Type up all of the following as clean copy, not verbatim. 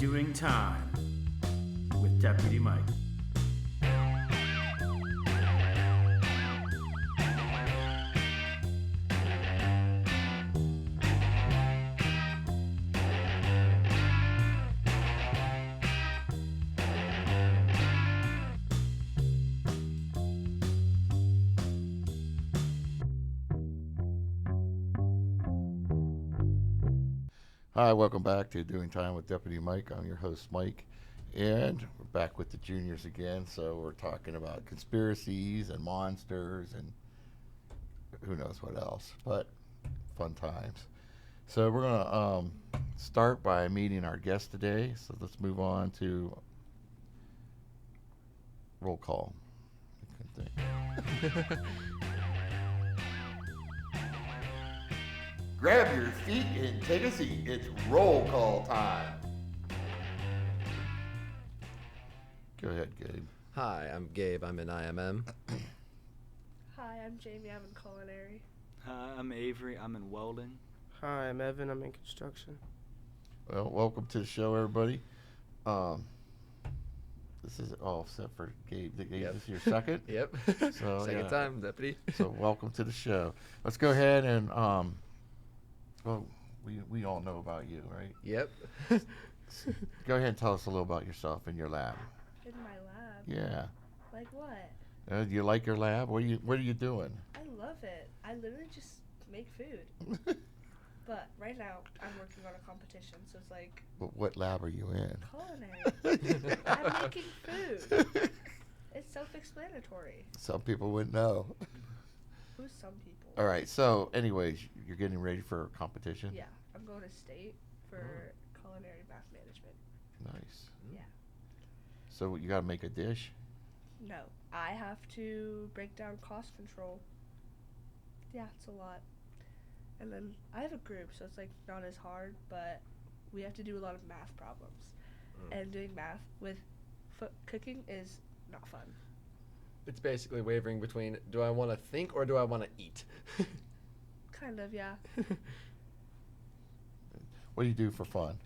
Doing Time with Deputy Mike. Hi, welcome back to Doing Time with Deputy Mike. I'm your host, Mike, and we're back with the juniors again. So we're talking about conspiracies and monsters and who knows what else, but fun times. So we're going to start by meeting our guest today. So let's move on to roll call. I can think. Grab your feet and take a seat. It's roll call time. Go ahead, Gabe. Hi, I'm Gabe. I'm in IMM. Hi, I'm Jamie. I'm in culinary. Hi, I'm Avery. I'm in welding. Hi, I'm Evan. I'm in construction. Well, welcome to the show, everybody. This is all set for Gabe. Gabe, Yep. This is your second? Yep. So, Second time, Deputy. So welcome to the show. Let's go ahead and, well, we all know about you, right? Yep. Go ahead and tell us a little about yourself and your lab. In my lab. Yeah. Like what? Do you like your lab? What are you doing? I love it. I literally just make food. But right now, I'm working on a competition, so it's like But what lab are you in? culinary. I'm making food. It's self-explanatory. Some people wouldn't know. Who's some people? All right. So, anyways, you're getting ready for a competition? Yeah, I'm going to state for culinary math management. Nice. Yeah. So you got to make a dish? No, I have to break down cost control. Yeah, it's a lot. And then I have a group, so it's like not as hard, but we have to do a lot of math problems. And doing math with cooking is not fun. It's basically wavering between, do I want to think or do I want to eat? Kind of, yeah. What do you do for fun?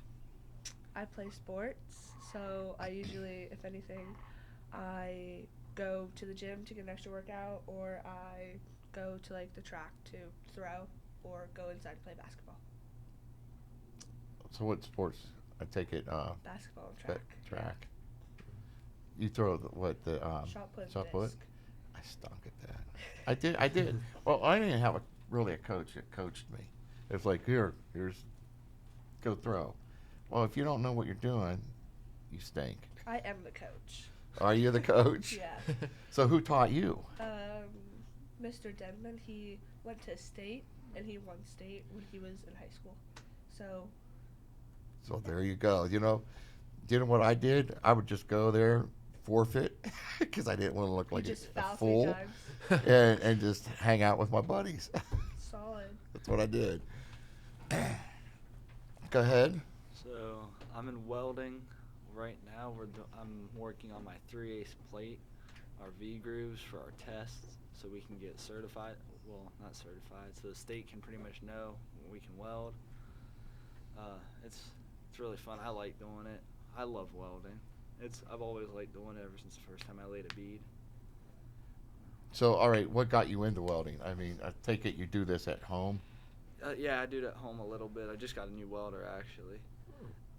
I play sports, so I usually, if anything, I go to the gym to get an extra workout, or I go to like the track to throw, or go inside to play basketball. So what sports? I take it Basketball and track. track. You throw the Shot put. shot put? Disc. I stunk at that. I did. Well, I didn't have really a coach that coached me. It's like here's go throw. Well, if you don't know what you're doing, you stink. I am the coach. Are you the coach? Yeah. So who taught you? Mr. Denman, he went to state, and he won state when he was in high school. So there you go. You know what I did? I would just go there, forfeit, because I didn't want to look like just a foul fool, 3 times. and just hang out with my buddies. Solid. That's what I did. Go ahead. So I'm in welding right now. I'm working on my 3/8 plate, our V grooves for our tests, so we can get certified. Well, not certified, so the state can pretty much know when we can weld. It's really fun. I like doing it. I love welding. I've always liked doing it ever since the first time I laid a bead. So, all right, what got you into welding? I mean, I take it you do this at home? Yeah, I do it at home a little bit. I just got a new welder, actually.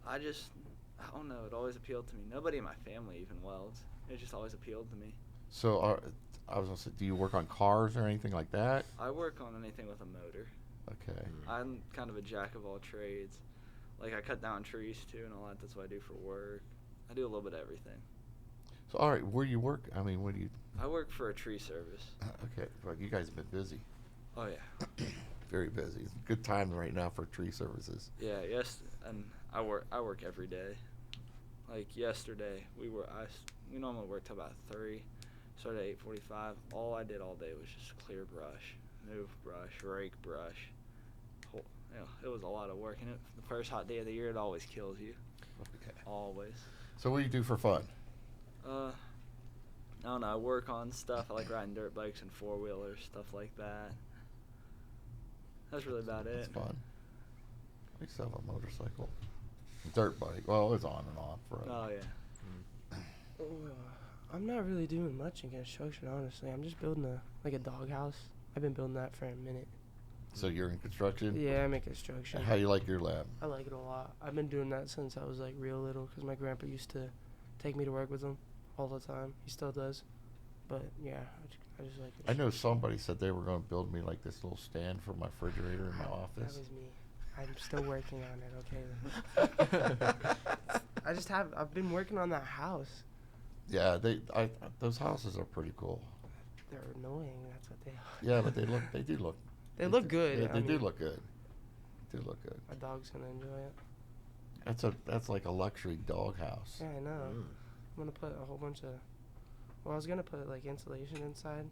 I don't know. It always appealed to me. Nobody in my family even welds. It just always appealed to me. So, I was going to say, do you work on cars or anything like that? I work on anything with a motor. Okay. I'm kind of a jack of all trades. Like, I cut down trees, too, and all that. That's what I do for work. I do a little bit of everything. So, all right, where do you work? I mean, what do you... I work for a tree service. Okay, well, you guys have been busy. Oh, yeah. Very busy. It's a good time right now for tree services. Yeah, yes, and I work every day. Like, yesterday, we normally work till about 3, started at 8:45. All I did all day was just clear brush, move brush, rake brush. It was a lot of work, and the first hot day of the year, it always kills you. Okay. Always. So what do you do for fun? I don't know. I work on stuff. I like riding dirt bikes and 4-wheelers, stuff like that. That's really about it. It's fun. I used to have a motorcycle. Dirt bike. Well, it's on and off road. Oh yeah. I'm not really doing much in construction, honestly. I'm just building a doghouse. I've been building that for a minute. So you're in construction? Yeah, I'm in construction. How you like your lab? I like it a lot. I've been doing that since I was like real little because my grandpa used to take me to work with him all the time. He still does. But yeah, I just like it. I know somebody said they were going to build me like this little stand for my refrigerator in my office. That was me. I'm still working on it, okay? I've been working on that house. Yeah, those houses are pretty cool. They're annoying, that's what they are. Yeah, but they do look. They look good. Yeah, I they do mean, look good. They do look good. My dog's gonna enjoy it. That's like a luxury dog house. Yeah, I know. I'm gonna put a whole bunch of. Well, I was gonna put like insulation inside,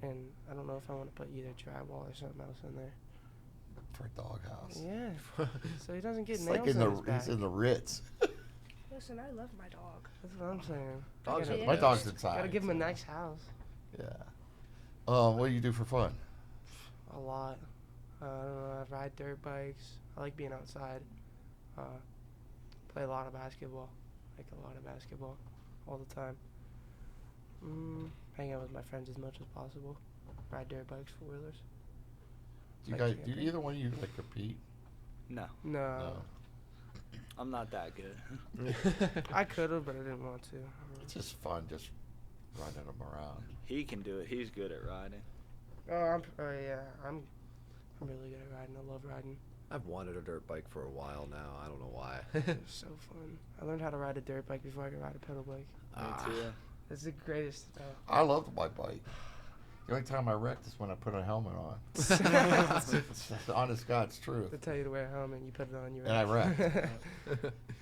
and I don't know if I want to put either drywall or something else in there. For a dog house. Yeah. So he doesn't get It's nails like in on his back. he's in the Ritz. Listen, I love my dog. That's what I'm saying. Dogs I are gotta, My best. dog's inside. gotta give him a so- nice house. Yeah. What do you do for fun? A lot. I don't know. I ride dirt bikes. I like being outside. Play a lot of basketball. Like a lot of basketball, all the time. Hang out with my friends as much as possible. Ride dirt bikes, 4-wheelers. Do you Like guys? Do camping? either one of you like compete? No, No, No. I'm not that good. I could have, but I didn't want to. It's just fun, just running them around. He can do it. He's good at riding. I'm really good at riding. I love riding. I've wanted a dirt bike for a while now. I don't know why. It's so fun. I learned how to ride a dirt bike before I could ride a pedal bike. Me too. It's the greatest. I love my bike. The only time I wrecked is when I put a helmet on. It's honest God's truth. They tell you to wear a helmet, you put it on, you And I wrecked.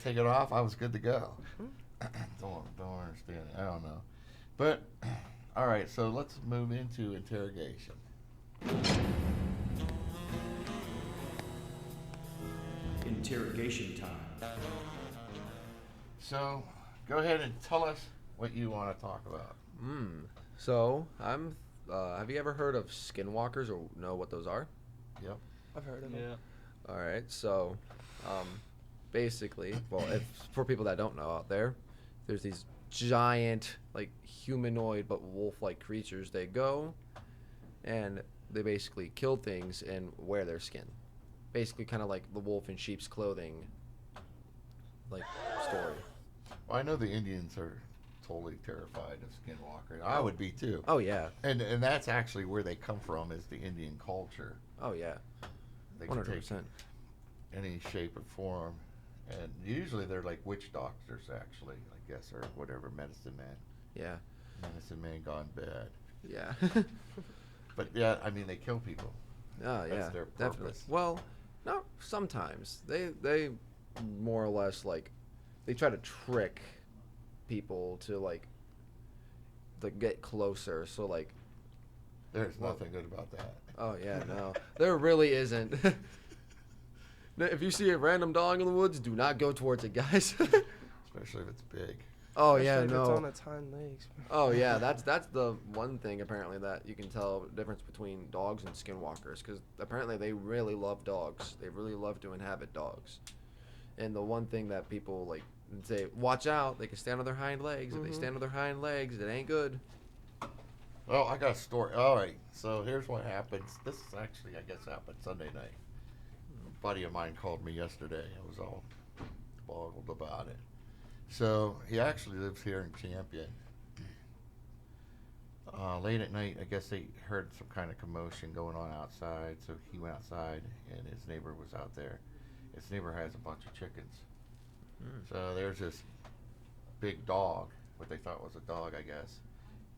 Take it off, I was good to go. don't understand it. I don't know. But, all right, so let's move into interrogation. Interrogation time. So, go ahead and tell us what you want to talk about. So I'm. Have you ever heard of skinwalkers or know what those are? Yep. I've heard of it. Yeah. All right. So, basically, well, if for people that don't know out there, there's these giant, like humanoid but wolf-like creatures. They go, and they basically kill things and wear their skin. Basically, kind of like the wolf in sheep's clothing, like story. Well, I know the Indians are totally terrified of skinwalkers. I would be too. Oh yeah. And that's actually where they come from, is the Indian culture. Oh yeah. They can take 100%. any shape or form. And usually they're like witch doctors, actually, I guess, or whatever, medicine man. Yeah. Medicine man gone bad. Yeah. But yeah, I mean, they kill people. Oh That's yeah, their definitely. purpose. Well, no, sometimes they more or less like they try to trick people to like get closer. So like, There's Well- nothing good about that. oh yeah, no, there really isn't. If you see a random dog in the woods, do not go towards it, guys. Especially if it's big. Oh yeah, Especially if it's on no. its hind legs. Oh yeah, that's the one thing apparently that you can tell the difference between dogs and skinwalkers, because apparently they really love dogs. They really love to inhabit dogs. And the one thing that people like say, watch out, they can stand on their hind legs. If they stand on their hind legs, it ain't good. Well, I got a story. All right, so here's what happens. This is actually, I guess, happened Sunday night. A buddy of mine called me yesterday. I was all boggled about it. So he actually lives here in Champion. Late at night, I guess they heard some kind of commotion going on outside, so he went outside, and his neighbor was out there. His neighbor has a bunch of chickens. So there's this big dog, what they thought was a dog, I guess.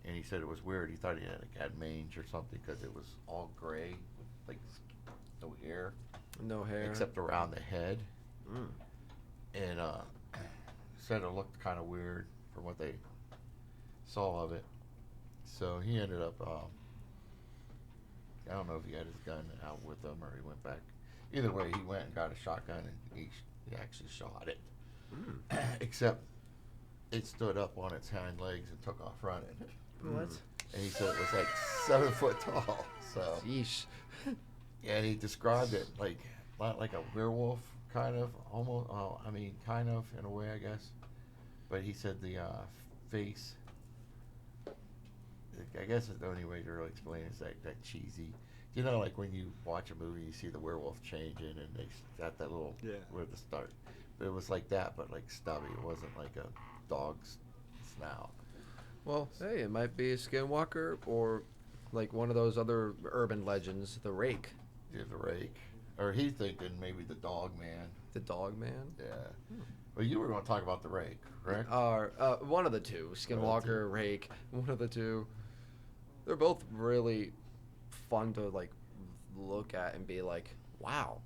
And he said it was weird. He thought he had mange or something because it was all gray, with like no hair, No hair. except around the head. Mm. And said it looked kind of weird from what they saw of it. So he ended up, I don't know if he had his gun out with him or he went back. Either way, he went and got a shotgun and he actually shot it. Except it stood up on its hind legs and took off running. What? And he said it was like 7 foot tall. So Yeesh. yeah, he described it like not like a werewolf, kind of, almost. I mean, kind of in a way, I guess. But he said the face. I guess the only way to really explain it is that cheesy. You know, like when you watch a movie, you see the werewolf changing, and they got that little where the start. But it was like that, but like stubby. It wasn't like a dog's snout. Well, hey, it might be a skinwalker or like one of those other urban legends, the rake. Yeah, the rake. Or he's thinking maybe the dog man. The dog man? Yeah. Well, you were going to talk about the rake, correct? One of the two. Skinwalker, rake, one of the two. They're both really fun to like look at and be like, wow,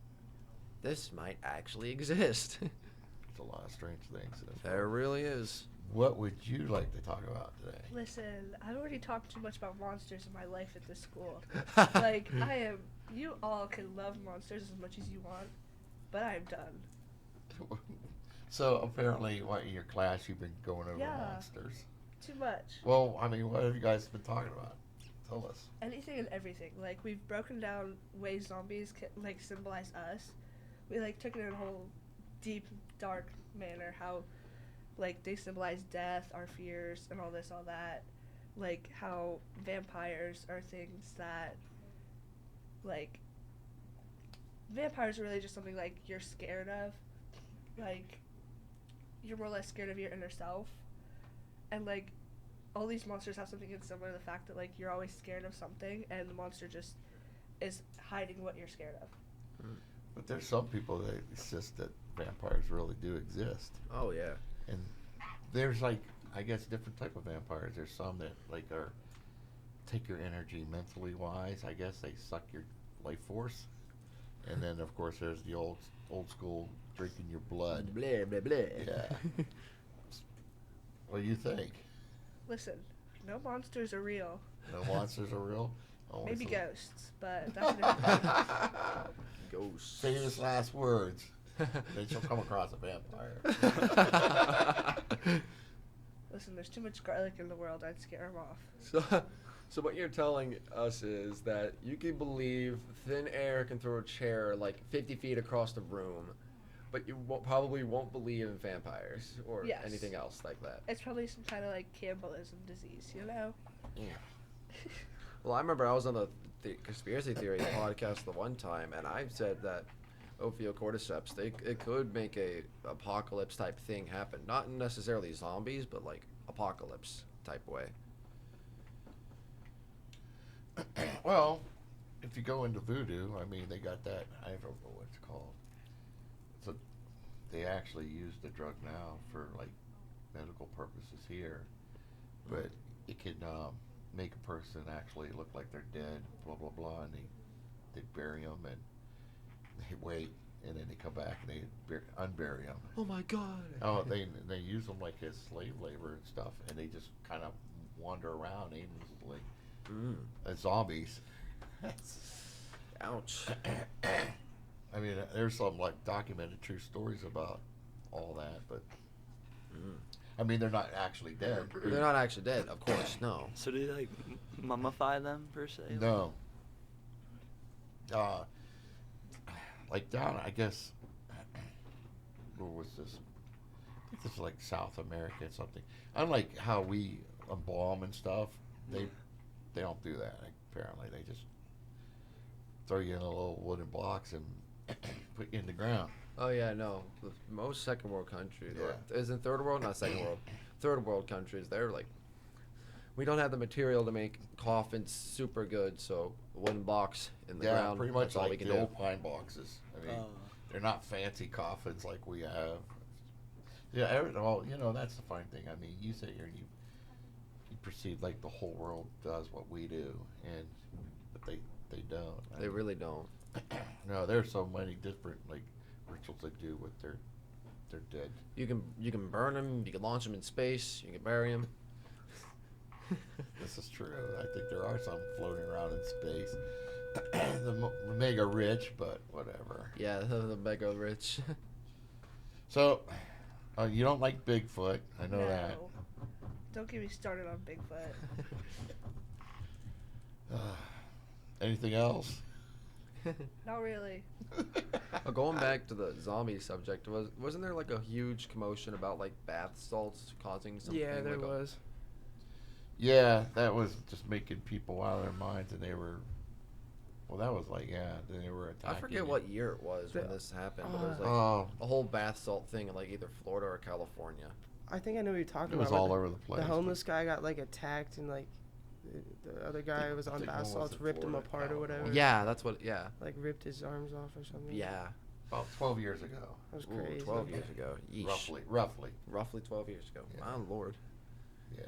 this might actually exist. It's a lot of strange things. There really is. What would you like to talk about today? Listen, I've already talked too much about monsters in my life at this school. Like, you all can love monsters as much as you want, but I'm done. So apparently, what in your class you've been going over Yeah. monsters? Too much. Well, I mean, what have you guys been talking about? Tell us. Anything and everything. Like, we've broken down ways zombies like symbolize us. We like took it in a whole deep, dark manner. How, like, they symbolize death, our fears, and all this, all that. Like how vampires are things that, like, vampires are really just something like you're scared of. Like, you're more or less scared of your inner self, and like all these monsters have something in similar to the fact that like you're always scared of something and the monster just is hiding what you're scared of. But there's some people that insist that vampires really do exist, Oh, yeah. and there's like, I guess, different type of vampires. There's some that like are take your energy mentally wise. I guess they suck your life force, and then of course there's the old school drinking your blood. Blah, blah, blah. Yeah. What do you think? Listen, no monsters are real. No monsters are real? Only Maybe some- ghosts, but that's a different thing. Ghosts. Famous last words. Then she'll come across a vampire. Listen, there's too much garlic in the world. I'd scare them off. So what you're telling us is that you can believe thin air can throw a chair like 50 feet across the room, but you probably won't believe in vampires or Yes. anything else like that. It's probably some kind of like cannibalism disease, you know? Well, I remember I was on the conspiracy theory podcast the one time, and I said that Ophiocordyceps, it could make a apocalypse type thing happen. Not necessarily zombies, but like apocalypse type way. Well, if you go into voodoo, I mean, they got that, I don't know what it's called. So they actually use the drug now for like medical purposes here, but it can make a person actually look like they're dead, blah blah blah, and they bury them and they wait, and then they come back and they unbury them. Oh my God! Oh, they use them like as slave labor and stuff, and they just kind of wander around aimlessly as zombies. Ouch. I mean, there's some like documented true stories about all that, but I mean, they're not actually dead. They're not actually dead, of course. No. So do they like mummify them per se? No. Like down, I guess, where was this? I think this is like South America or something. Unlike how we embalm and stuff, they don't do that. Apparently, they just throw you in a little wooden box and put you in the ground. Oh yeah, no. Most second world countries, or Yeah. isn't third world? Not second world. Third world countries, they're like, we don't have the material to make coffins super good, so wooden box in the Yeah, ground. pretty much that's all we like can the do. old pine boxes. I mean, they're not fancy coffins like we have. Yeah, well, you know, that's the fine thing. I mean, you sit here and you perceive like the whole world does what we do, but they don't. I They mean, really don't. No, there's so many different like rituals they do with their dead. You can burn them. You can launch them in space. You can bury them. This is true. I think there are some floating around in space. the mega rich, but whatever. Yeah, the mega rich. So, you don't like Bigfoot. I know that. No. Don't get me started on Bigfoot. Anything else? Not really. Going back to the zombie subject, wasn't there like a huge commotion about like bath salts causing something? Yeah, there like was. Yeah, that was just making people out of their minds, and they were. Well, that was like they were attacking. I forget it. what year it was when The- this happened, but it was like Oh, a whole bath salt thing in like either Florida or California. I think I know what you're talking it was about. all where over the place. the homeless guy got like attacked and like the other guy was on think bath one was salts, in ripped him Florida, apart or whatever. California. Yeah, that's what. Yeah, Like ripped his arms off or something. yeah. About 12 years ago, That was Ooh, crazy. 12 years ago. Yeesh. roughly. Roughly 12 years ago. Yeah. My lord. Yeah,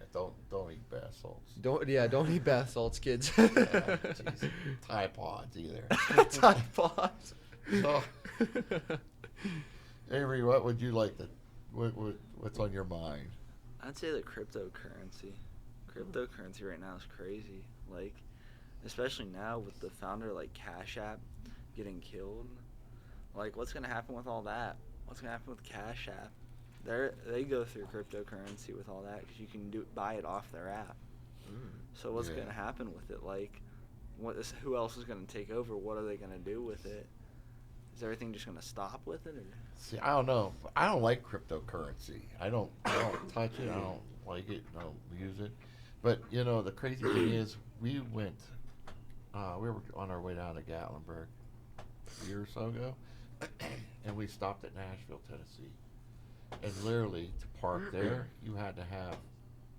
don't eat bath salts. Don't eat bath salts, kids. Yeah, jeez. Tide Pods either. Tide Pods. So, Avery, what would you like to? What's on your mind? I'd say the cryptocurrency. Cryptocurrency right now is crazy. Like, especially now with the founder like Cash App getting killed. Like, what's gonna happen with all that? What's gonna happen with Cash App? They go through cryptocurrency with all that because you can buy it off their app. So what's Yeah. gonna happen with it? Like, who else is gonna take over? What are they gonna do with it? Is everything just gonna stop with it, or? See, I don't know. I don't like cryptocurrency. I don't touch it. I don't like it. I don't use it. But the crazy thing is, we were on our way down to Gatlinburg a year or so ago, and we stopped at Nashville, Tennessee. And literally, to park there, you had to have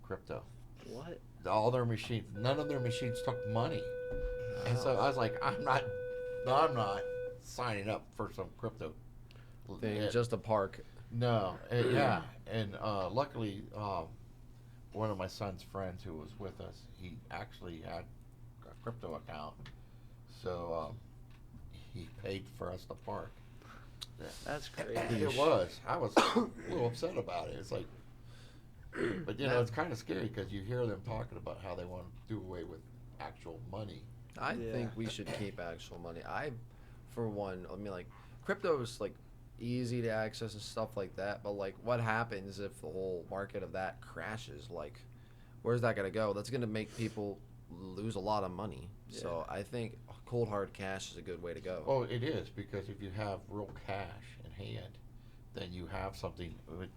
crypto. What? All their machines, none of their machines took money. And so I was like, I'm not signing up for some crypto Thing, Yeah, just a park. no, yeah, and luckily, one of my son's friends who was with us, he actually had a crypto account, so he paid for us to park. That's crazy. It was. I was a little upset about it. It's like, but it's kind of scary because you hear them talking about how they want to do away with actual money. I Yeah. think we should keep actual money. For one, I mean, like, crypto is like easy to access and stuff like that. But like, what happens if the whole market of that crashes? Like, where's that gonna go? That's gonna make people lose a lot of money. So I think cold hard cash is a good way to go. Oh, it is, because if you have real cash in hand, then you have something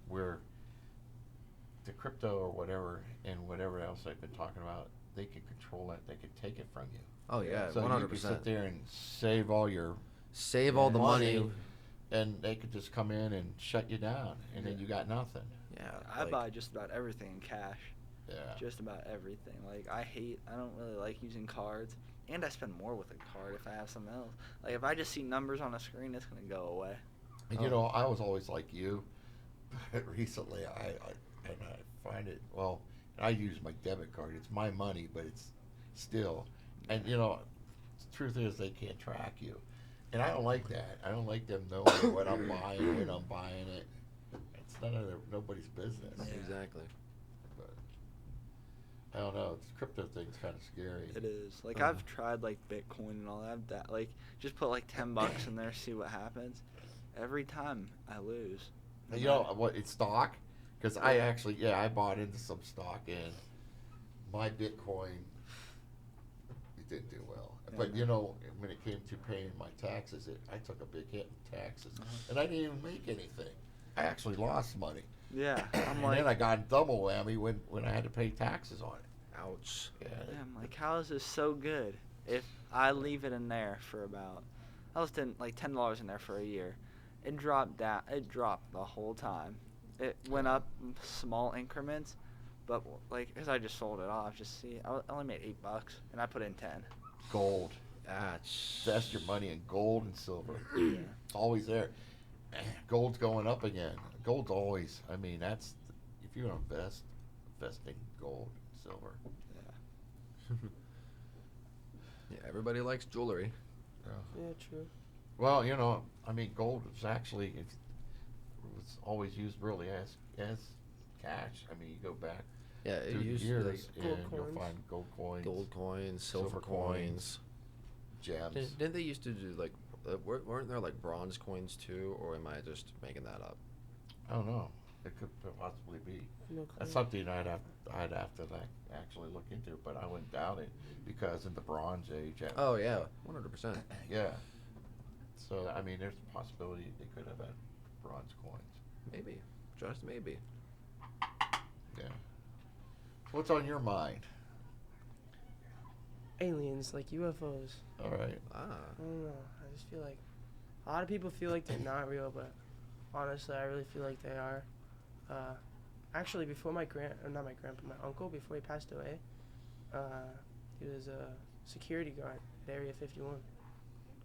where the crypto or whatever and whatever else I've been talking about, they can control it. They can take it from you. Oh yeah, So 100%. you can sit there and save all your Save all the money. and they could just come in and shut you down, and then you got nothing. Yeah, I buy just about everything in cash. Yeah. Just about everything. Like, I don't really like using cards. And I spend more with a card if I have something else. Like, if I just see numbers on a screen, it's going to go away. And I was always like you, but recently I find it, well, I use my debit card. It's my money, but it's still, and the truth is they can't track you. And I don't like that. I don't like them knowing what I'm buying, when I'm buying it. It's nobody's business. Yeah. Exactly. But I don't know. This crypto thing's kind of scary. It is. Like, I've tried, like, Bitcoin and all that. Like, just put, like, $10 in there, see what happens. Every time I lose. And you know what? It's stock, because I actually, I bought into some stock, and my Bitcoin, it didn't do well. But when it came to paying my taxes, I took a big hit in taxes, and I didn't even make anything. I actually lost money. Yeah. I'm And like, then I got a double whammy when I had to pay taxes on it. Ouch. Yeah. I'm like, how is this so good? If I leave it in there for about, I was like $10 in there for a year. It dropped down. It dropped the whole time. It went up in small increments, but like, cause I just sold it off. Just see, I only made $8, and I put in 10. Gold. Ouch. Invest your money in gold and silver. Yeah. It's always there. Gold's going up again. Gold's always, that's, if you invest in gold and silver. Yeah, everybody likes jewelry. Yeah, true. Well, gold is actually, it was always used really as cash. You go back Yeah, it through the used years like gold and you'll coins. find gold coins, gold coins, silver silver coins. gems. Didn't they used to do like, weren't there like bronze coins too, or am I just making that up? I don't know. It could possibly be. No That's clue. something I'd have to actually look into, but I wouldn't doubt it, because in the Bronze Age. Oh yeah, 100%. Yeah. So I mean, there's a possibility they could have had bronze coins. Maybe, just maybe. Yeah. What's on your mind? Aliens, like UFOs. All right. Ah, I don't know. I just feel like a lot of people feel like they're not real, but honestly, I really feel like they are. Actually, before my not my grandpa, my uncle, before he passed away, he was a security guard at Area 51.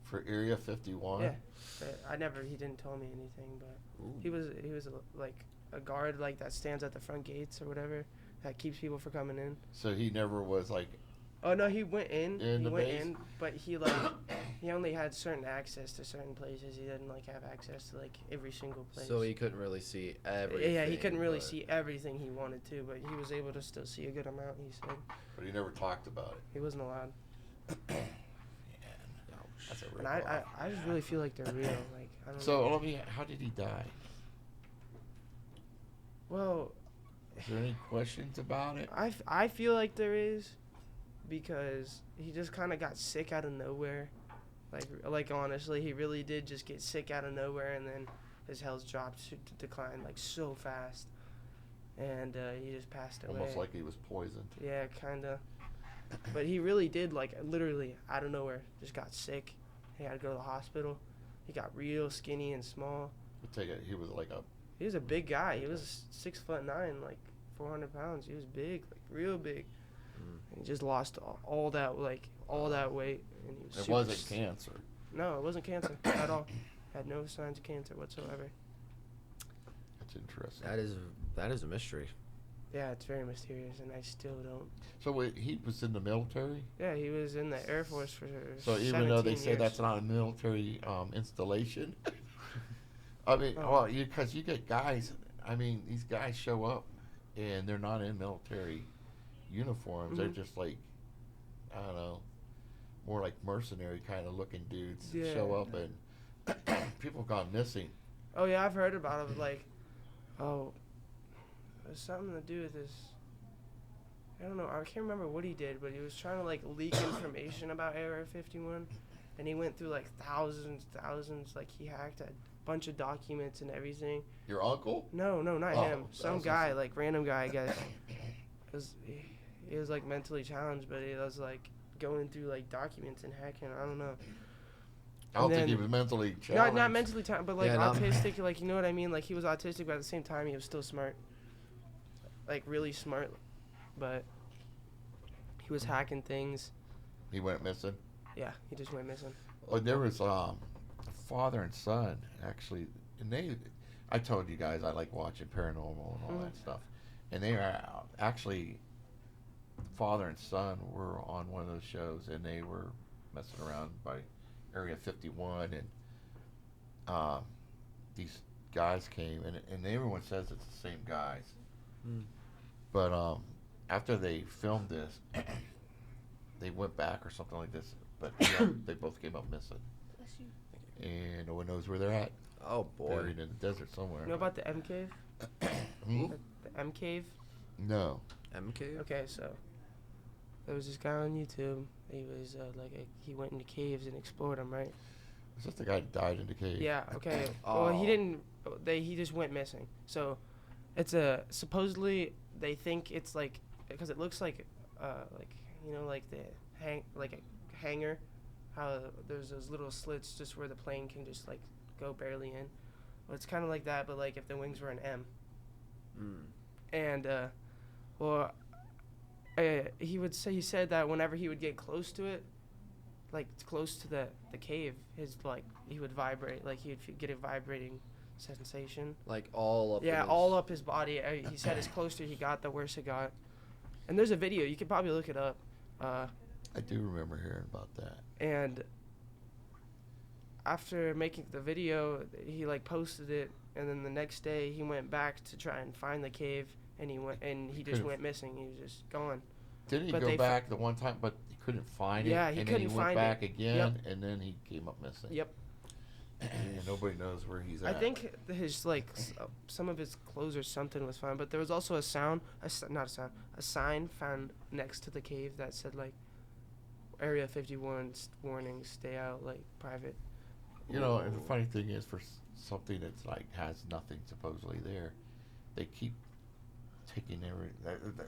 For Area 51. Yeah, but he didn't tell me anything, but ooh. he was like a guard like that stands at the front gates or whatever that keeps people from coming in. So he never was like. Oh no, he went in. In he the went base? in, but he he only had certain access to certain places. He didn't like have access to like every single place. So he couldn't really see everything. Yeah, he couldn't really but- see everything he wanted to, but he was able to still see a good amount. He said But he never talked about it. he wasn't allowed. Man, that's a And rip I just really feel like they're real. Like I don't know. So let me. How did he die? Well, Is there any questions about it? I feel like there is, because he just kind of got sick out of nowhere. Like honestly, he really did just get sick out of nowhere, and then his health dropped to decline like so fast, and he just passed away. Almost like he was poisoned. Yeah, kinda. But he really did, like literally out of nowhere, just got sick. He had to go to the hospital. He got real skinny and small. I take it he was like a. He was a big guy. He was 6'9", like 400 pounds. He was big, like real big. And he just lost all that weight, and he was It super wasn't cancer. No, it wasn't cancer at all. Had no signs of cancer whatsoever. That's interesting. That is a mystery. Yeah, it's very mysterious, and I still don't. So wait, he was in the military. Yeah, he was in the Air Force for. So even though they 17 say years. that's not a military installation, I mean, Oh. well, because you get guys. I mean, these guys show up, and they're not in military uniforms. They're Mhm. just like, I don't know, more like mercenary kind of looking dudes that Yeah. show up, and people have gone missing. Oh yeah, I've heard about it. Like, oh, there's something to do with this. I don't know. I can't remember what he did, but he was trying to like leak information about Area 51, and he went through like thousands. Like he hacked a bunch of documents and everything. Your uncle? No, not Oh, him. I Some was gonna guy, say- like random guy, I guess. He was like mentally challenged, but he was like going through like documents and hacking. I don't know. I don't And think he then- was mentally challenged. Not mentally challenged, but like Yeah, no. autistic. Like you know what I mean? Like he was autistic, but at the same time he was still smart. Like really smart, but he was hacking things. He went missing. Yeah, he just went missing. Oh, there was father and son actually, and I told you guys I like watching paranormal and all that stuff, and they are actually father and son were on one of those shows, and they were messing around by Area 51, and these guys came, and everyone says it's the same guys, but after they filmed this, they went back or something like this, but yeah, they both came up missing. Bless you. And no one knows where they're at. Oh boy. Buried in the desert somewhere. You know about the M cave? Hmm? The M cave? No. MK? Okay, so there was this guy on YouTube. He was he went into caves and explored them, right? Is that the guy that died in the cave? Yeah. Okay. Well, he Oh. didn't. He just went missing. So it's supposedly they think it's like because it looks like like the like a hangar, how there's those little slits just where the plane can just like go barely in. Well, it's kind of like that, but like if the wings were an M. And he said that whenever he would get close to it, like close to the cave, he would vibrate, like he'd get a vibrating sensation. Like all up. Yeah, in his- all up his body. He said as closer he got, the worse it got. And there's a video, you could probably look it up. I do remember hearing about that. And after making the video, he like posted it, and then the next day he went back to try and find the cave, and he just Could've- went missing. He was just gone. Didn't he But go they back the one time, but he couldn't find it? Yeah, he and couldn't then he went find it. back again, Yep. and then he came up missing. Yep. And nobody knows where he's I at. think his some of his clothes or something was fine, but there was also a sign found next to the cave that said like Area 51 warning, stay out, like private. You know, and the funny thing is, for something that's like has nothing supposedly there, they keep taking every.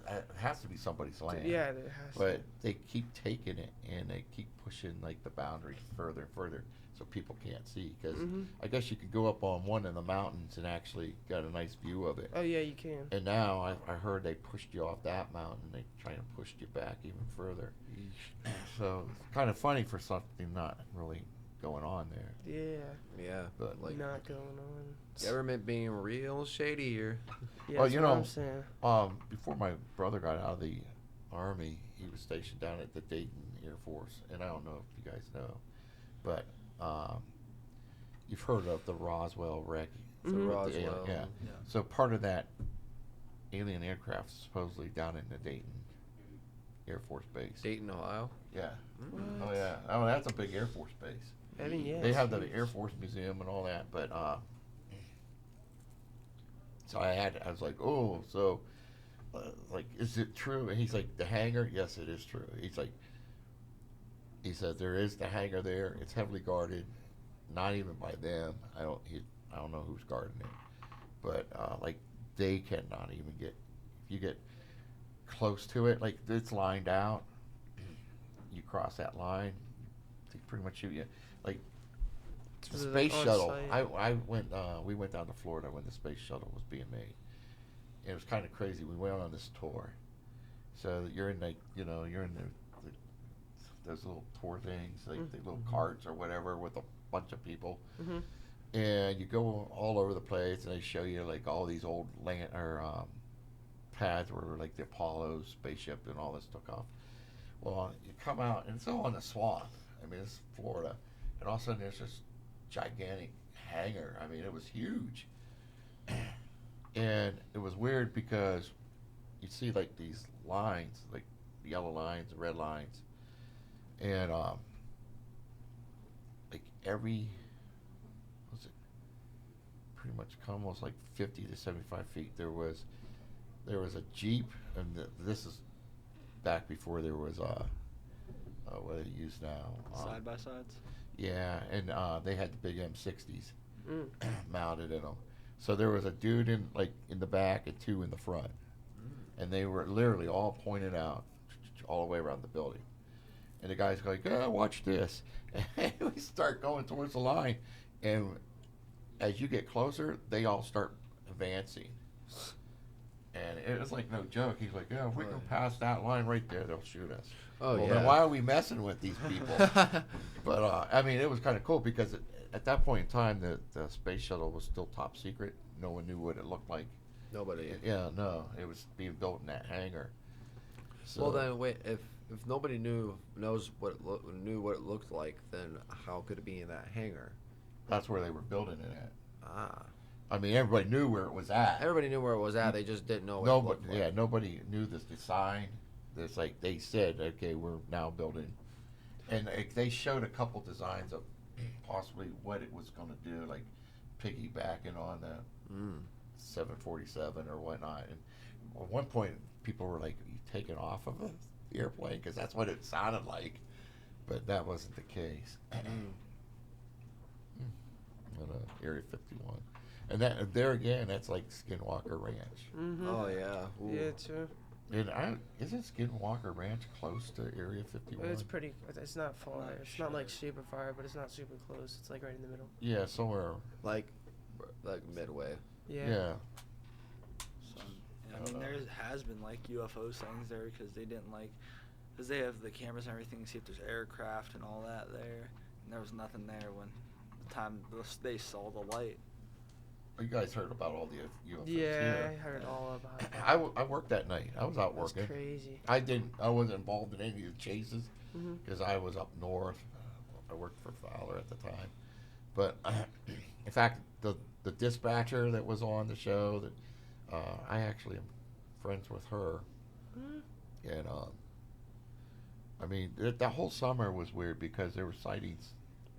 It has to be somebody's land. Yeah, there has But they keep taking it and they keep pushing like the boundaries further and further, so people can't see. Because I guess you could go up on one of the mountains and actually got a nice view of it. Oh yeah, you can. And now I heard they pushed you off that mountain. They trying to push you back even further. So it's kind of funny for something not really going on there. Yeah, Yeah, But like not going on. government being real shady here. Yeah, Well, that's you what know, I'm saying. Before my brother got out of the Army, he was stationed down at the Dayton Air Force, and I don't know if you guys know, but you've heard of the Roswell wreck. The Mhm. Roswell. Yeah. Yeah. So part of that alien aircraft is supposedly down in the Dayton Air Force Base. Dayton, Ohio. Yeah. What? Oh yeah. Oh, that's a big Air Force base. I mean, yeah. They it's have the huge. Air Force Museum and all that, but so I was like, oh, so like, is it true? And he's like, the hangar? Yes, it is true. He said there is the hangar there. It's heavily guarded, not even by them. I don't know who's guarding it, but like they cannot even get. If you get close to it, like it's lined out, you cross that line, they pretty much shoot you. Like the Was it, space on shuttle. site? We went down to Florida when the space shuttle was being made. And it was kind of crazy. We went on this tour, so you're in you're in those little tour things, like the little carts or whatever, with a bunch of people, and you go all over the place, and they show you like all these old land or pads where like the Apollo spaceship and all this took off. Well, you come out and it's all in the swamp. I mean, it's Florida, and all of a sudden there's this gigantic hangar. I mean, it was huge. And it was weird because you see like these lines, like the yellow lines, the red lines, and like every, was it pretty much almost like 50 to 75 feet, there was a Jeep, and this is back before there was what they use now, Side by sides. yeah, and they had the big M60s mounted in them. So there was a dude in the back and two in the front, and they were literally all pointed out all the way around the building. And the guy's like, "Oh, watch this!" And we start going towards the line, and as you get closer, they all start advancing. And it was like no joke. He's like, "Yeah, if we go past that line right there, they'll shoot us." Oh, Well, yeah. then why are we messing with these people? But I mean, it was kind of cool because at that point in time, the space shuttle was still top secret. No one knew what it looked like. Nobody. Yeah, no, it was being built in that hangar. So, Well, then wait. If nobody knew what it looked like, then how could it be in that hangar? that's where they were building it at. Ah. I mean, everybody knew where it was at. Everybody knew where it was at. They just didn't know what it Nobody, looked like. yeah, nobody knew this design. It's like they said, okay, we're now building, and they showed a couple designs of possibly what it was going to do, like piggybacking on the 747 or whatnot. And at one point, people were like, "Are you taking off of the airplane?" Because that's what it sounded like, but that wasn't the case. Area 51, and that there again, that's like Skinwalker Ranch. Oh yeah. Ooh. Yeah, true. And isn't Skinwalker Ranch close to Area 51? It's pretty. It's not far. Not It's not like sure. super far, but it's not super close. It's like right in the middle. Yeah, somewhere. Like midway. Yeah. Yeah. So, I mean, there has been like UFO sightings there because they have the cameras and everything to see if there's aircraft and all that there. And there was nothing there when the time they saw the light. You guys heard about all the UFOs Yeah, here. I heard all about it. I worked that night. I was out That's working. crazy. I wasn't involved in any of the chases Mhm. because I was up north. I worked for Fowler at the time. But in fact, the dispatcher that was on the show, that I actually am friends with her. And I mean, the whole summer was weird because there were sightings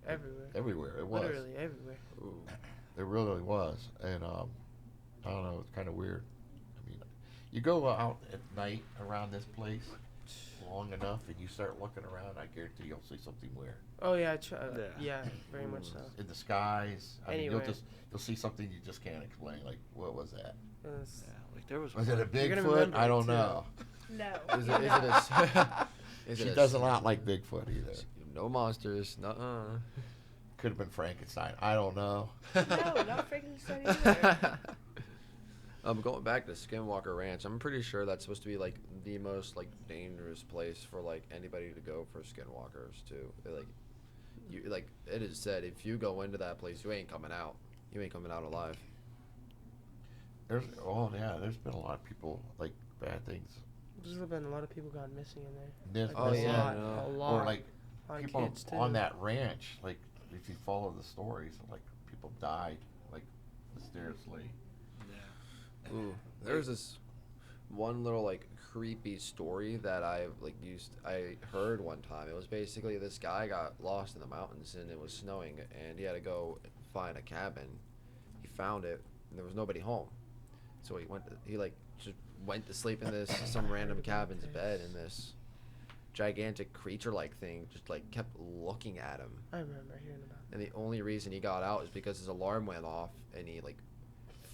Everywhere. everywhere. It was. Literally everywhere. Ooh. It really was, and I don't know. It's kind of weird. I mean, you go out at night around this place, long enough and you start looking around, I guarantee you'll see something weird. Oh yeah, Yeah. yeah, very much so. In the skies. I mean, Anywhere. you'll see something you just can't explain. Like, what was that? It's- Yeah, like there was. Was it a one- You're gonna Bigfoot? remember I it, don't too. know. No. Is you're it not. a is She it a doesn't not like Bigfoot either. No monsters. Nuh-uh. Could have been Frankenstein. I don't know. No, not Frankenstein either. Going back to Skinwalker Ranch, I'm pretty sure that's supposed to be like the most like dangerous place for like anybody to go for skinwalkers too. Like it is said, if you go into that place, you ain't coming out. You ain't coming out alive. There's been a lot of people like bad things. There's been a lot of people gone missing in there. Myth, Oh, a yeah, lot, I know. a lot. Or like A lot of people kids, too. on that ranch. Like if you follow the stories, like people died like mysteriously. Yeah. Ooh, there's this one little like creepy story that I heard one time. It was basically this guy got lost in the mountains and it was snowing and he had to go find a cabin. He found it and there was nobody home, so he just went to sleep in this some random cabin's bed, and this gigantic creature like thing just like kept looking at him. I remember hearing about And the only reason he got out is because his alarm went off and he like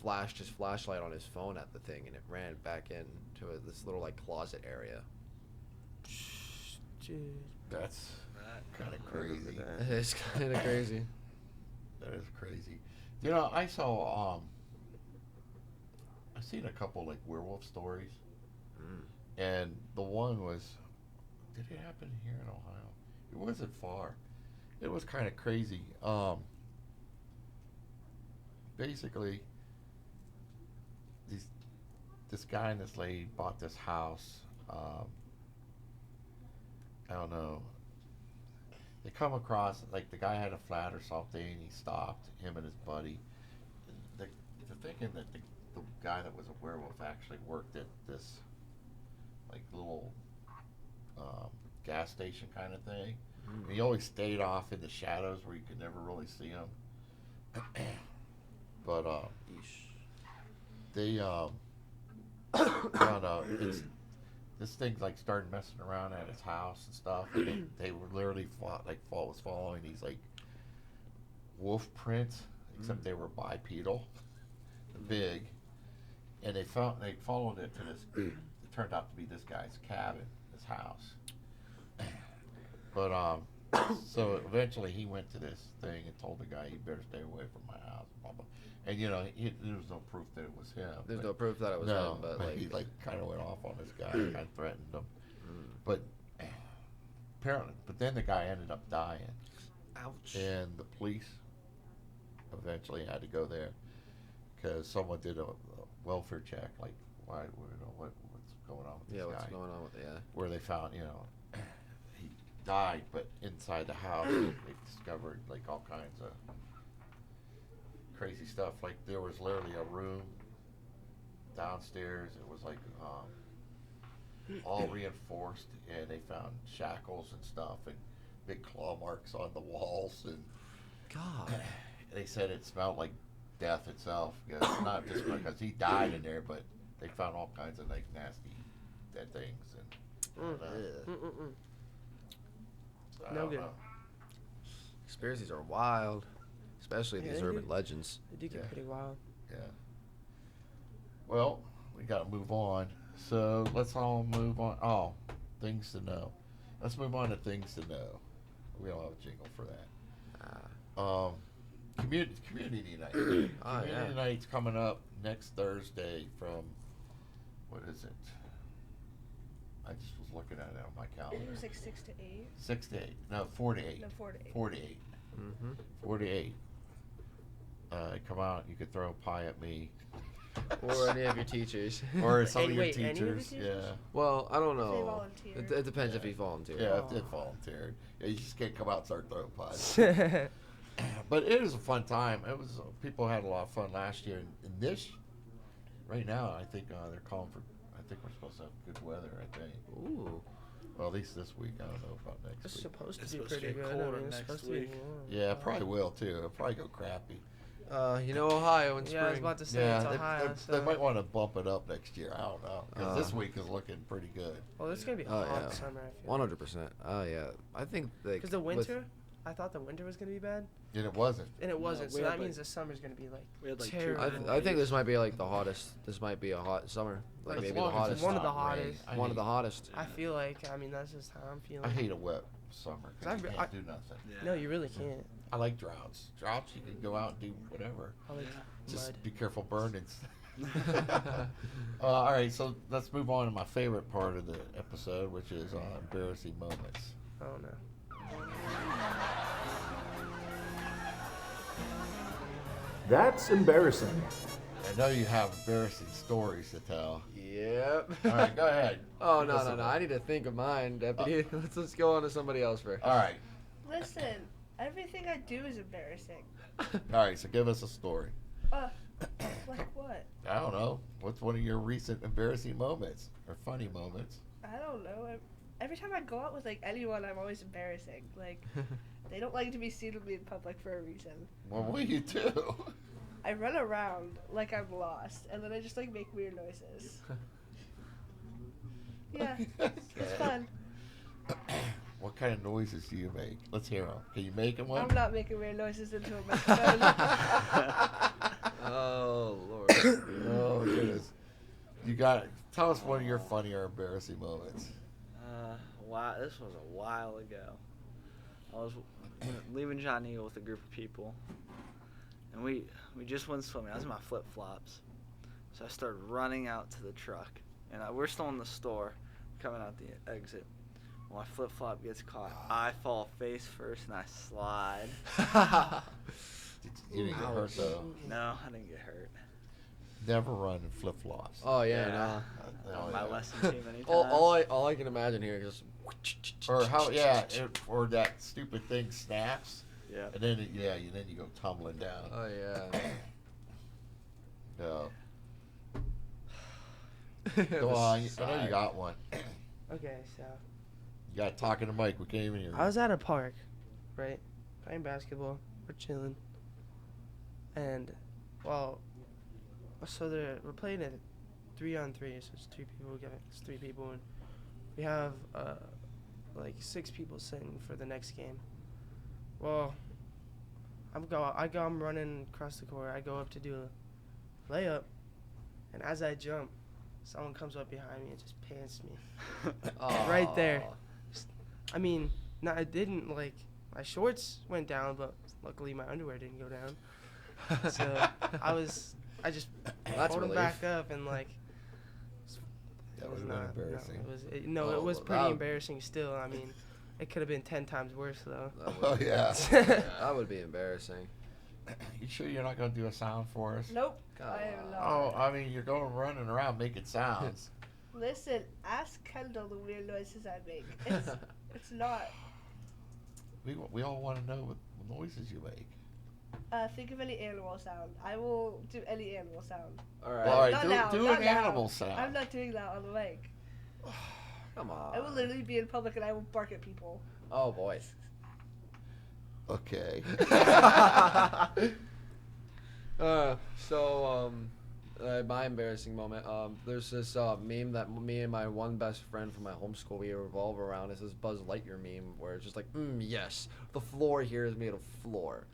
flashed his flashlight on his phone at the thing and it ran back into this little like closet area. it. Dude. That's That- kind of crazy. It's kind of crazy. That is crazy. You know, I saw I've seen a couple like werewolf stories, and the one was, did it happen here in Ohio? It wasn't far. It was kind of crazy. Basically, this guy and this lady bought this house. I don't know. They come across, like, the guy had a flat or something, and he stopped, him and his buddy. They're thinking that the guy that was a werewolf actually worked at this, like, little gas station kind of thing. And he always stayed off in the shadows where you could never really see him. But they found out this thing like started messing around at his house and stuff. And they were literally was following these like wolf prints, except they were bipedal, big. And they followed it to this. It turned out to be this guy's cabin, his house. But so eventually he went to this thing and told the guy, "You better stay away from my house." Blah, blah. And you know, there was no proof that it was him. There's no proof that it was No, him, but but like he like kind of went off on this guy, kind of threatened him. But apparently, then the guy ended up dying, ouch. and the police eventually had to go there because someone did a welfare check, like what's going on with Yeah, this what's guy? going on with Where they found, he died, but inside the house they discovered like all kinds of crazy stuff. Like there was literally a room downstairs. It was like all reinforced, and they found shackles and stuff, and big claw marks on the walls, and God. they said it smelled like death itself. Not just because he died in there, but they found all kinds of like nasty dead things, and so I No don't good. know. Conspiracies are wild, especially Yeah, these they urban do. legends. They do get Yeah. pretty wild. Yeah. Well, we got to move on. So let's all move on. Oh, things to know. Let's move on to things to know. We don't have a jingle for that. Community night. Community night's coming up next Thursday from, what is it? I just was looking at it on my I think calendar. it was like 6 to 8. 6 to 8. No, 4 to 8. No, 4 to 8. 4 to 8. Mm-hmm. 4 to 8. Come out. You could throw a pie at me. Or any of your teachers. Or some of Hey, your wait, any of your teachers. teachers? Yeah. Well, I don't If they know. volunteered. It depends if Yeah. he volunteered. Yeah, if they Aw. volunteered. Yeah, you just can't come out and start throwing pies. But it was a fun time. It was people had a lot of fun last year, and this right now I think they're calling for. I think we're supposed to have good weather. I think. Ooh. Well, at least this week. I don't know about next It's week. supposed to It's be supposed to pretty get good. colder It's next supposed to be week. warm. Yeah, it probably will too. It'll probably go crappy. Ohio in spring. Yeah, I was about to say it's Ohio. they So. might want to bump it up next year. I don't know because this week is looking pretty good. Well, it's gonna be a Oh, hot yeah. summer. I feel. 100%. Oh yeah, I think Because the winter, I thought the winter was gonna be bad, And it wasn't. and it wasn't. we so had, that like- means the summer's gonna be like We had like terrible. I think this might be like the hottest. This might be a hot summer. Like Like, maybe as long the as hottest. it's one of the not rain. hottest. One of the hottest. I feel like. I mean, that's just how I'm feeling. I hate a wet summer 'cause you I- can't do nothing. Yeah. No, you really can't. I like droughts. Droughts, you can go out and do whatever. I like Just mud. be careful burning. All right, so let's move on to my favorite part of the episode, which is embarrassing moments. Oh no. That's embarrassing. I know you have embarrassing stories to tell. Yep. All right, go ahead. Oh Give no us no a- no! I need to think of mine, deputy. Let's go on to somebody else first. All right, Listen, everything I do is embarrassing. all right. So give us a story. Like what? I don't know. What's one of your recent embarrassing moments or funny moments? I don't know. Every time I go out with like anyone, I'm always embarrassing. Like they don't like to be seen with me in public for a reason. Well, what do you do? I run around like I'm lost, and then I just like make weird noises. Yeah, it's fun. What kind of noises do you make? Let's hear them. Can you make them one? I'm not making weird noises into a microphone. Oh Lord. Oh goodness. You got. Tell us one of your funny or embarrassing moments. Wow, this was a while ago. I was leaving John Eagle with a group of people, and we just went swimming. I was in my flip flops, so I started running out to the truck, and we're still in the store, coming out the exit. My flip flop gets caught. I fall face first and I slide. You didn't get hurt though. No, I didn't get hurt. Never run in flip flops. Oh yeah, Yeah. no. My lesson too many times. All I can imagine here is just. Or or that stupid thing snaps, Yeah. and then then you go tumbling down. Oh yeah. No. Go on. I know you got one. Okay, so You got talking to Mike. We can't even hear you. I was at a park, right, playing basketball. We're chilling, and so we're playing a 3-on-3, so it's 2 people. It's 3 people, and we have like 6 people sitting for the next game. Well, I'm running across the court. I go up to do a layup, and as I jump, someone comes up behind me and just pants me. Right there. I mean, no, I didn't, like, my shorts went down, but luckily my underwear didn't go down. So I just That's pulled them relief. back up and, like, That it would was have been not, embarrassing. no, Oh, it was well, pretty that- embarrassing still. I mean, it could have been 10 times worse, though. Oh yeah. That would be embarrassing. You sure you're not gonna do a sound for us? Nope, Come I am on. not. Oh, I mean you're going running around making sounds. Listen, ask Kendall the weird noises I make. It's not. We all want to know what noises you make. Think of any animal sound. I will do any animal sound. All right. All right, Not do, now, do not an now. animal sound. I'm not doing that on the mic. Come on. I will literally be in public and I will bark at people. Oh boy. Okay. My embarrassing moment. There's this meme that me and my one best friend from my homeschool we revolve around. It's this Buzz Lightyear meme where it's just like, yes, the floor here is made of floor.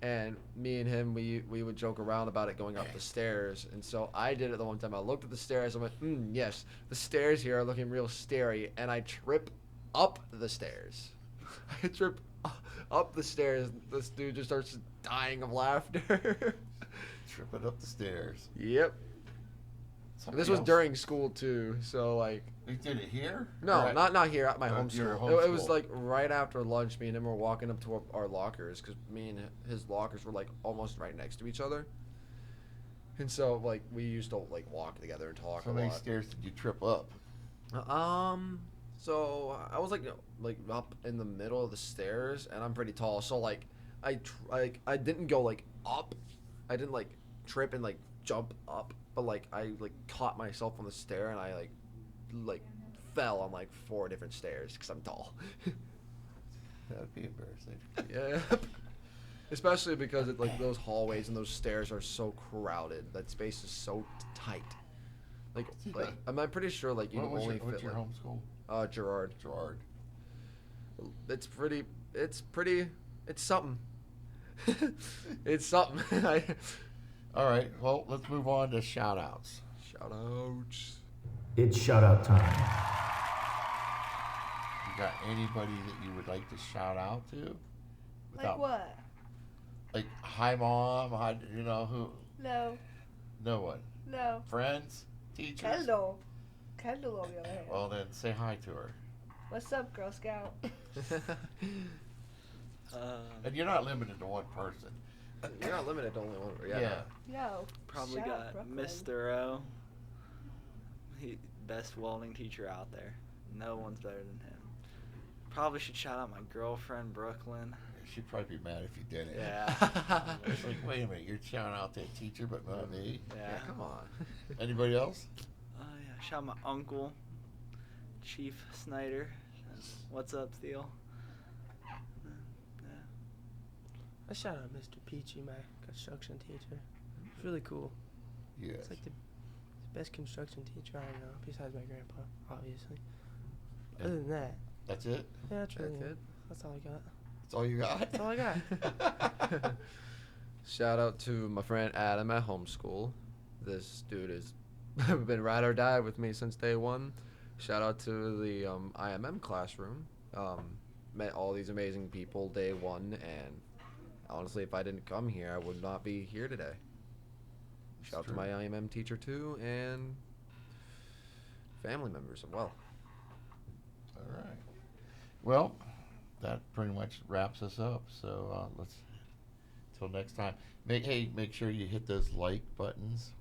And me and him, we would joke around about it going up the stairs. And so I did it the one time. I looked at the stairs. I went, yes, the stairs here are looking real starey. And I trip up the stairs. I trip up the stairs. This dude just starts dying of laughter. Tripping up the stairs. Yep. Somebody This was else- during school too, so like We did it here? no, Or at- not here at my your homeschool. It was homeschool. like right after lunch. Me and him were walking up to our lockers because me and his lockers were like almost right next to each other, and so like we used to like walk together and talk How a many lot. stairs did you trip up? So I was like up in the middle of the stairs, and I'm pretty tall, so like I didn't go like up, I didn't like trip and like jump up, but like I like caught myself on the stair and I like fell on like 4 different stairs because I'm tall. That'd be embarrassing. Yeah. Especially because those hallways and those stairs are so crowded. That space is so tight. Like I'm pretty sure you only what's fit your homeschool? Gerard. Gerard. It's something. It's something. All right. Well, let's move on to shout outs. Shout outs. It's shout out time. You got anybody that you would like to shout out to? Like what? Like, hi, Mom. Hi, who? No. No one. No. Friends? Teachers? Kendall. Kendall on the other hand. Well, then say hi to her. What's up, Girl Scout? And you're not limited to one person. You're not limited to only one. Yeah. Yo. Probably shout got Brooklyn. Mr. O. Best welding teacher out there. No one's better than him. Probably should shout out my girlfriend, Brooklyn. She'd probably be mad if you didn't. Yeah. It's like, wait a minute, you're shouting out that teacher, but not me. Yeah. Come on. Anybody else? Yeah. Shout out my uncle, Chief Snyder. What's up, Steele? I shout out Mr. Peachy, my construction teacher. It's really cool. Yes. It's like the best construction teacher I know, besides my grandpa, obviously. Yeah. Other than that, That's it? yeah, that's really That's it. it? That's all I got. That's all you got? That's all I got. Shout out to my friend Adam at homeschool. This dude has been ride or die with me since day one. Shout out to the IMM classroom. Met all these amazing people day one, and honestly, if I didn't come here, I would not be here today. Shout out to my IMM teacher too, and family members as well. All right. Well, that pretty much wraps us up. So let's till next time. Make sure you hit those like buttons.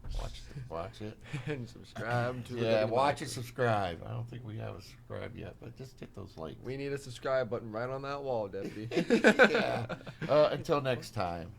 Watch it. And subscribe to the Yeah, Deputy watch Mike. and subscribe. I don't think we have a subscribe yet, but just hit those likes. We need a subscribe button right on that wall, Deputy. Yeah. Until next time.